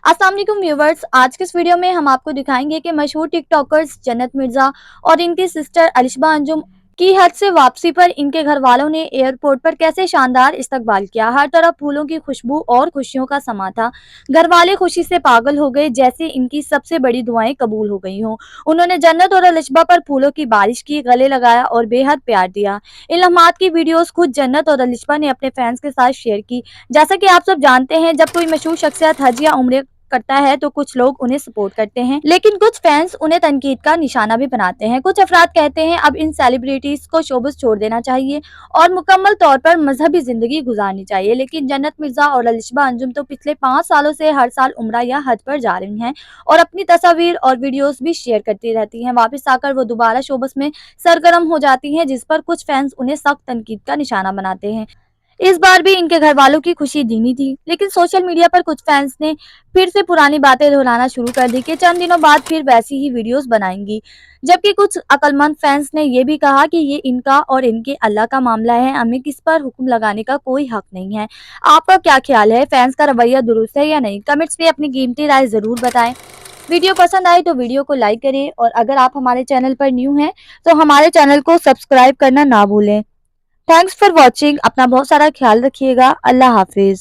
अस्सलाम वालेकुम व्यूवर्स। आज के इस वीडियो में हम आपको दिखाएंगे कि मशहूर टिकटॉकर्स जन्नत मिर्जा और इनकी सिस्टर अलिशबा अंजुम की हज से वापसी पर इनके घर वालों ने एयरपोर्ट पर कैसे शानदार इस्तकबाल किया। हर तरफ फूलों की खुशबू और खुशियों का समा था। घर वाले खुशी से पागल हो गए, जैसे इनकी सबसे बड़ी दुआएं कबूल हो गई हों। उन्होंने जन्नत और अलिशबा पर फूलों की बारिश की, गले लगाया और बेहद प्यार दिया। इन लम्हात की वीडियोस खुद जन्नत और अलिशबा ने अपने फैंस के साथ शेयर की। जैसा कि आप सब जानते हैं, जब कोई मशहूर शख्सियत हज या उम्रे करता है तो कुछ लोग उन्हें सपोर्ट करते हैं, लेकिन कुछ फैंस उन्हें तनकीद का निशाना भी बनाते हैं। कुछ अफराद कहते हैं अब इन सेलिब्रिटीज को शोबिस छोड़ देना चाहिए और मुकम्मल तौर पर मजहबी जिंदगी गुजारनी चाहिए। लेकिन जन्नत मिर्जा और अलिशबा अंजुम तो पिछले 5 सालों से हर साल उम्रा या हज पर जा रही हैं और अपनी तस्वीर और वीडियोस भी शेयर करती रहती हैं। वापस आकर वो दोबारा शोबस में सरगर्म हो जाती हैं, जिस पर कुछ फैंस उन्हें सख्त तनकीद का निशाना बनाते हैं। इस बार भी इनके घर वालों की खुशी धीमी थी, लेकिन सोशल मीडिया पर कुछ फैंस ने फिर से पुरानी बातें दोहराना शुरू कर दी कि चंद दिनों बाद फिर वैसी ही वीडियोस बनाएंगी। जबकि कुछ अक्लमंद फैंस ने ये भी कहा कि ये इनका और इनके अल्लाह का मामला है, हमें किस पर हुक्म लगाने का कोई हक नहीं है। आपका क्या ख्याल है? फैंस का रवैया दुरुस्त है या नहीं? कमेंट्स में अपनी कीमती राय जरूर बताएं। वीडियो पसंद आए तो वीडियो को लाइक करें और अगर आप हमारे चैनल पर न्यू हैं तो हमारे चैनल को सब्सक्राइब करना ना भूलें। Thanks for watching. अपना बहुत सारा ख्याल रखिएगा। अल्लाह हाफिज।